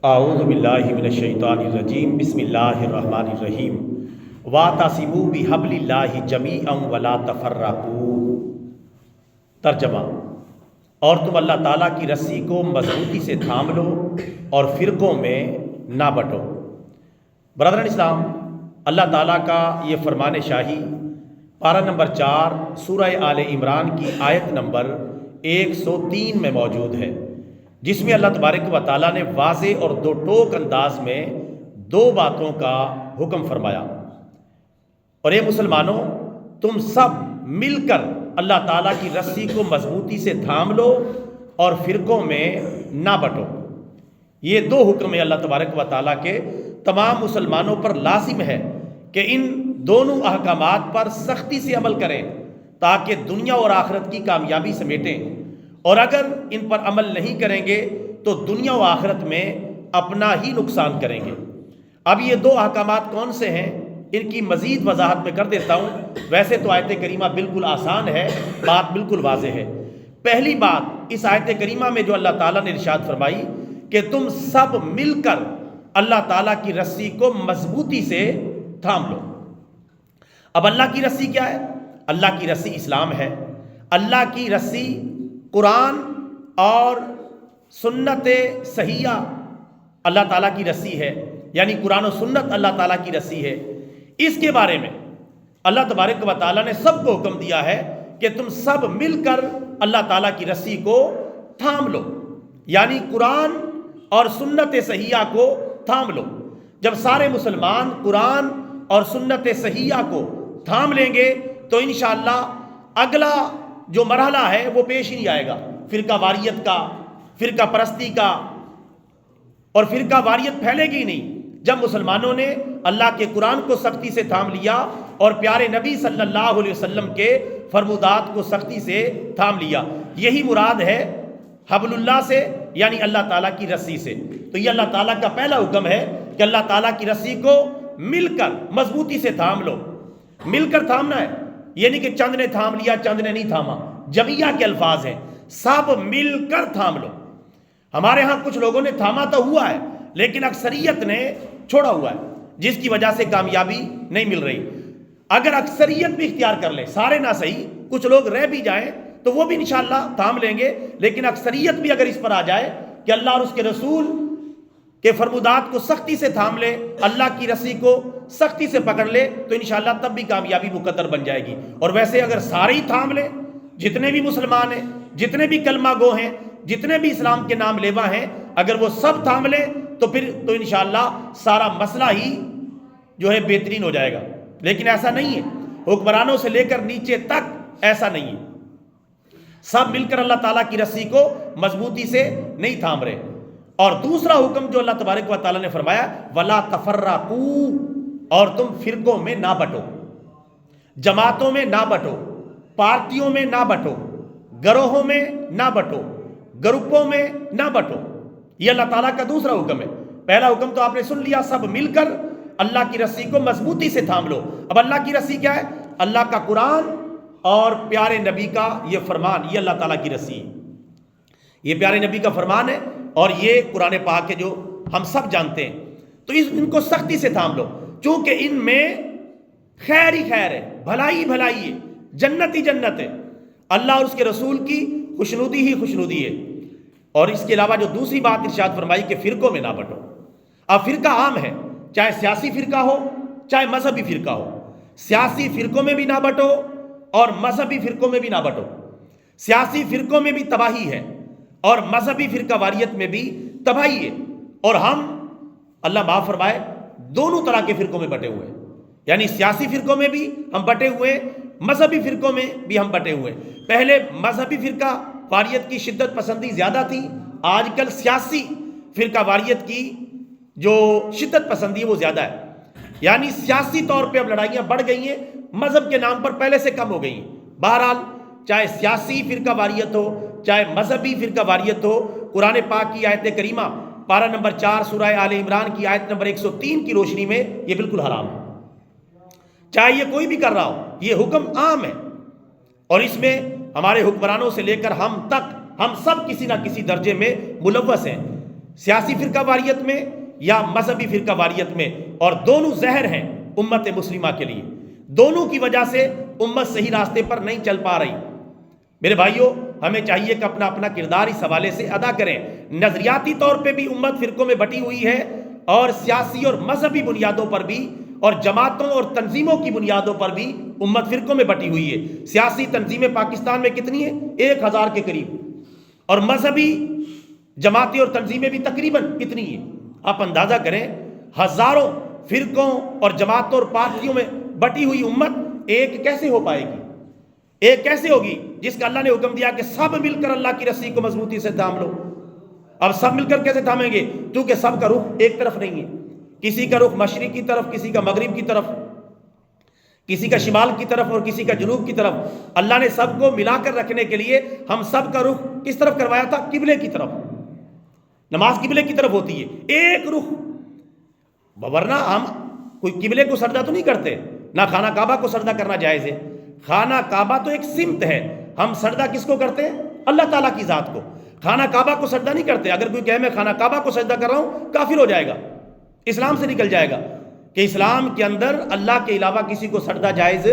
اعوذ باللہ من الشیطان الرجیم بسم اللہ الرحمن الرحیم واعتصموا بحبل اللہ جمیعا ولا تفرقوا۔ ترجمہ: اور تم اللہ تعالیٰ کی رسی کو مضبوطی سے تھام لو اور فرقوں میں نہ بٹو۔ برادران اسلام، اللہ تعالیٰ کا یہ فرمان شاہی پارہ نمبر 4 سورہ آل عمران کی آیت نمبر 103 میں موجود ہے، جس میں اللہ تبارک و تعالیٰ نے واضح اور دو ٹوک انداز میں دو باتوں کا حکم فرمایا۔ اور اے مسلمانوں، تم سب مل کر اللہ تعالیٰ کی رسی کو مضبوطی سے تھام لو اور فرقوں میں نہ بٹو۔ یہ دو حکم اللہ تبارک و تعالیٰ کے تمام مسلمانوں پر لازم ہے کہ ان دونوں احکامات پر سختی سے عمل کریں تاکہ دنیا اور آخرت کی کامیابی سمیٹیں، اور اگر ان پر عمل نہیں کریں گے تو دنیا و آخرت میں اپنا ہی نقصان کریں گے۔ اب یہ دو احکامات کون سے ہیں، ان کی مزید وضاحت میں کر دیتا ہوں۔ ویسے تو آیت کریمہ بالکل آسان ہے، بات بالکل واضح ہے۔ پہلی بات اس آیت کریمہ میں جو اللہ تعالیٰ نے ارشاد فرمائی کہ تم سب مل کر اللہ تعالیٰ کی رسی کو مضبوطی سے تھام لو۔ اب اللہ کی رسی کیا ہے؟ اللہ کی رسی اسلام ہے۔ اللہ کی رسی قرآن اور سنت صحیحہ اللہ تعالیٰ کی رسی ہے، یعنی قرآن و سنت اللہ تعالیٰ کی رسی ہے۔ اس کے بارے میں اللہ تبارک و تعالیٰ نے سب کو حکم دیا ہے کہ تم سب مل کر اللہ تعالیٰ کی رسی کو تھام لو، یعنی قرآن اور سنت صحیحہ کو تھام لو۔ جب سارے مسلمان قرآن اور سنت صحیحہ کو تھام لیں گے تو انشاءاللہ اگلا جو مرحلہ ہے وہ پیش ہی نہیں آئے گا، فرقہ واریت کا، فرقہ پرستی کا، اور فرقہ واریت پھیلے گی نہیں۔ جب مسلمانوں نے اللہ کے قرآن کو سختی سے تھام لیا اور پیارے نبی صلی اللہ علیہ وسلم کے فرمودات کو سختی سے تھام لیا، یہی مراد ہے حبل اللہ سے، یعنی اللہ تعالیٰ کی رسی سے۔ تو یہ اللہ تعالیٰ کا پہلا حکم ہے کہ اللہ تعالیٰ کی رسی کو مل کر مضبوطی سے تھام لو۔ مل کر تھامنا ہے، یہ نہیں کہ چند نے تھام لیا چند نے نہیں تھاما، جمعیہ کے الفاظ ہیں، سب مل کر تھام لو۔ ہمارے ہاں کچھ لوگوں نے تھاما تو ہوا ہے لیکن اکثریت نے چھوڑا ہوا ہے، جس کی وجہ سے کامیابی نہیں مل رہی۔ اگر اکثریت بھی اختیار کر لے، سارے نہ صحیح، کچھ لوگ رہ بھی جائیں تو وہ بھی انشاءاللہ تھام لیں گے، لیکن اکثریت بھی اگر اس پر آ جائے کہ اللہ اور اس کے رسول کہ فرمودات کو سختی سے تھام لے، اللہ کی رسی کو سختی سے پکڑ لے، تو انشاءاللہ تب بھی کامیابی مقدر بن جائے گی۔ اور ویسے اگر سارے ہی تھام لیں، جتنے بھی مسلمان ہیں، جتنے بھی کلمہ گو ہیں، جتنے بھی اسلام کے نام لیوا ہیں، اگر وہ سب تھام لیں تو پھر تو انشاءاللہ سارا مسئلہ ہی جو ہے بہترین ہو جائے گا۔ لیکن ایسا نہیں ہے، حکمرانوں سے لے کر نیچے تک ایسا نہیں ہے، سب مل کر اللہ تعالیٰ کی رسی کو مضبوطی سے نہیں تھام رہے۔ اور دوسرا حکم جو اللہ تبارک و تعالیٰ نے فرمایا، وَلَا تَفَرَّقُوا، اور تم فرقوں میں نہ بٹو، جماعتوں میں نہ بٹو، پارٹیوں میں نہ بٹو، گروہوں میں نہ بٹو، گروپوں میں نہ بٹو۔ یہ اللہ تعالیٰ کا دوسرا حکم ہے۔ پہلا حکم تو آپ نے سن لیا، سب مل کر اللہ کی رسی کو مضبوطی سے تھام لو۔ اب اللہ کی رسی کیا ہے؟ اللہ کا قرآن اور پیارے نبی کا یہ فرمان، یہ اللہ تعالیٰ کی رسی ہے، یہ پیارے نبی کا فرمان ہے، اور یہ قرآن پاک ہے جو ہم سب جانتے ہیں۔ تو ان کو سختی سے تھام لو، چونکہ ان میں خیر ہی خیر ہے، بھلائی ہی بھلائی ہے، جنت ہی جنت ہے، اللہ اور اس کے رسول کی خوشنودی ہی خوشنودی ہے۔ اور اس کے علاوہ جو دوسری بات ارشاد فرمائی کہ فرقوں میں نہ بٹو۔ اب فرقہ عام ہے، چاہے سیاسی فرقہ ہو چاہے مذہبی فرقہ ہو، سیاسی فرقوں میں بھی نہ بٹو اور مذہبی فرقوں میں بھی نہ بٹو۔ سیاسی فرقوں میں بھی تباہی ہے اور مذہبی فرقہ واریت میں بھی تباہی ہے، اور ہم اللہ معاف فرمائے دونوں طرح کے فرقوں میں بٹے ہوئے ہیں، یعنی سیاسی فرقوں میں بھی ہم بٹے ہوئے، مذہبی فرقوں میں بھی ہم بٹے ہوئے۔ پہلے مذہبی فرقہ واریت کی شدت پسندی زیادہ تھی، آج کل سیاسی فرقہ واریت کی جو شدت پسندی ہے وہ زیادہ ہے، یعنی سیاسی طور پہ اب لڑائیاں بڑھ گئی ہیں، مذہب کے نام پر پہلے سے کم ہو گئی ہیں۔ بہرحال چاہے سیاسی فرقہ واریت ہو چاہے مذہبی فرقہ واریت ہو، قرآن پاک کی آیت کریمہ پارہ نمبر 4 سورہ آل عمران کی آیت نمبر 103 کی روشنی میں یہ بالکل حرام ہے، چاہے یہ کوئی بھی کر رہا ہو، یہ حکم عام ہے، اور اس میں ہمارے حکمرانوں سے لے کر ہم تک، ہم سب کسی نہ کسی درجے میں ملوث ہیں۔ سیاسی فرقہ واریت میں یا مذہبی فرقہ واریت میں، اور دونوں زہر ہیں امت مسلمہ کے لیے. دونوں کی وجہ سے امت صحیح راستے پر نہیں چل پا رہی. میرے بھائیوں، ہمیں چاہیے کہ اپنا اپنا کردار اس حوالے سے ادا کریں. نظریاتی طور پہ بھی امت فرقوں میں بٹی ہوئی ہے، اور سیاسی اور مذہبی بنیادوں پر بھی، اور جماعتوں اور تنظیموں کی بنیادوں پر بھی امت فرقوں میں بٹی ہوئی ہے. سیاسی تنظیمیں پاکستان میں کتنی ہیں؟ 1000 کے قریب. اور مذہبی جماعتیں اور تنظیمیں بھی تقریباً کتنی ہیں؟ آپ اندازہ کریں، ہزاروں فرقوں اور جماعتوں اور پارٹیوں میں بٹی ہوئی امت ایک کیسے ہو پائے گی؟ ایک کیسے ہوگی جس کا اللہ نے حکم دیا کہ سب مل کر اللہ کی رسی کو مضبوطی سے تھام لو؟ اب سب مل کر کیسے تھامیں گے؟ کیونکہ سب کا رخ ایک طرف نہیں ہے. کسی کا رخ مشرق کی طرف، کسی کا مغرب کی طرف، کسی کا شمال کی طرف اور کسی کا جنوب کی طرف. اللہ نے سب کو ملا کر رکھنے کے لیے ہم سب کا رخ کس طرف کروایا تھا؟ قبلے کی طرف. نماز قبلے کی طرف ہوتی ہے، ایک رخ. ورنہ ہم کوئی قبلے کو سجدہ تو نہیں کرتے، نہ خانہ کعبہ کو سجدہ کرنا جائز ہے. خانہ کعبہ تو ایک سمت ہے. ہم سجدہ کس کو کرتے ہیں؟ اللہ تعالیٰ کی ذات کو. خانہ کعبہ کو سجدہ نہیں کرتے. اگر کوئی کہے میں خانہ کعبہ کو سجدہ کر رہا ہوں، کافر ہو جائے گا، اسلام سے نکل جائے گا. کہ اسلام کے اندر اللہ کے علاوہ کسی کو سجدہ جائز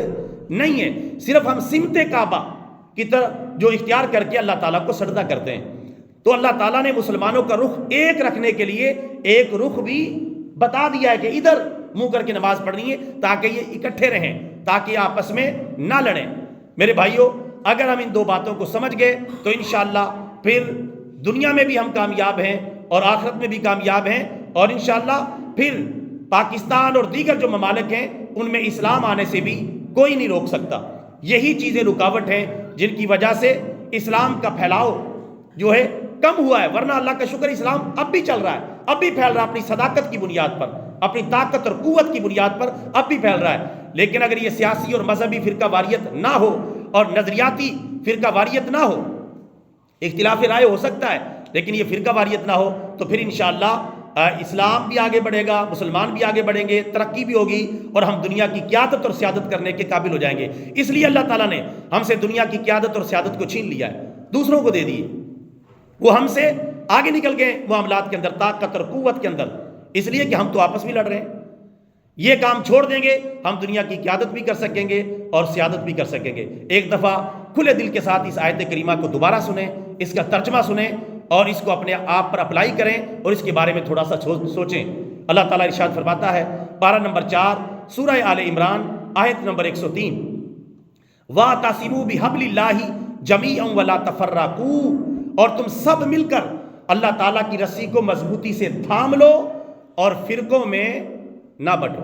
نہیں ہے. صرف ہم سمت کعبہ کی طرف جو اختیار کر کے اللہ تعالیٰ کو سجدہ کرتے ہیں. تو اللہ تعالیٰ نے مسلمانوں کا رخ ایک رکھنے کے لیے ایک رخ بھی بتا دیا ہے کہ ادھر منہ کر کے نماز پڑھنی ہے، تاکہ یہ اکٹھے رہیں، تاکہ آپس میں نہ لڑیں. میرے بھائیوں، اگر ہم ان دو باتوں کو سمجھ گئے تو انشاءاللہ پھر دنیا میں بھی ہم کامیاب ہیں اور آخرت میں بھی کامیاب ہیں. اور انشاءاللہ پھر پاکستان اور دیگر جو ممالک ہیں ان میں اسلام آنے سے بھی کوئی نہیں روک سکتا. یہی چیزیں رکاوٹ ہیں جن کی وجہ سے اسلام کا پھیلاؤ جو ہے کم ہوا ہے. ورنہ اللہ کا شکر اسلام اب بھی چل رہا ہے، اب بھی پھیل رہا ہے، اپنی صداقت کی بنیاد پر، اپنی طاقت اور قوت کی بنیاد پر اب بھی پھیل رہا ہے. لیکن اگر یہ سیاسی اور مذہبی فرقہ واریت نہ ہو اور نظریاتی فرقہ واریت نہ ہو، اختلاف رائے ہو سکتا ہے لیکن یہ فرقہ واریت نہ ہو، تو پھر انشاءاللہ اسلام بھی آگے بڑھے گا، مسلمان بھی آگے بڑھیں گے، ترقی بھی ہوگی اور ہم دنیا کی قیادت اور سیادت کرنے کے قابل ہو جائیں گے. اس لیے اللہ تعالیٰ نے ہم سے دنیا کی قیادت اور سیادت کو چھین لیا ہے، دوسروں کو دے دی. وہ ہم سے آگے نکل گئے معاملات کے اندر، طاقت اور قوت کے اندر، اس لیے کہ ہم تو آپس میں لڑ رہے ہیں. یہ کام چھوڑ دیں گے، ہم دنیا کی قیادت بھی کر سکیں گے اور سیادت بھی کر سکیں گے. ایک دفعہ کھلے دل کے ساتھ اس آیت کریمہ کو دوبارہ سنیں، اس کا ترجمہ سنیں اور اس کو اپنے آپ پر اپلائی کریں اور اس کے بارے میں تھوڑا سا سوچیں. اللہ تعالیٰ ارشاد فرماتا ہے، پارہ نمبر 4 سورہ آل عمران آیت نمبر 103، وَاعْتَصِمُوا بِحَبْلِ اللَّهِ جَمِيعًا وَلَا تَفَرَّقُوا، اور تم سب مل کر اللہ تعالیٰ کی رسی کو مضبوطی سے تھام لو اور فرقوں میں نہ بٹو.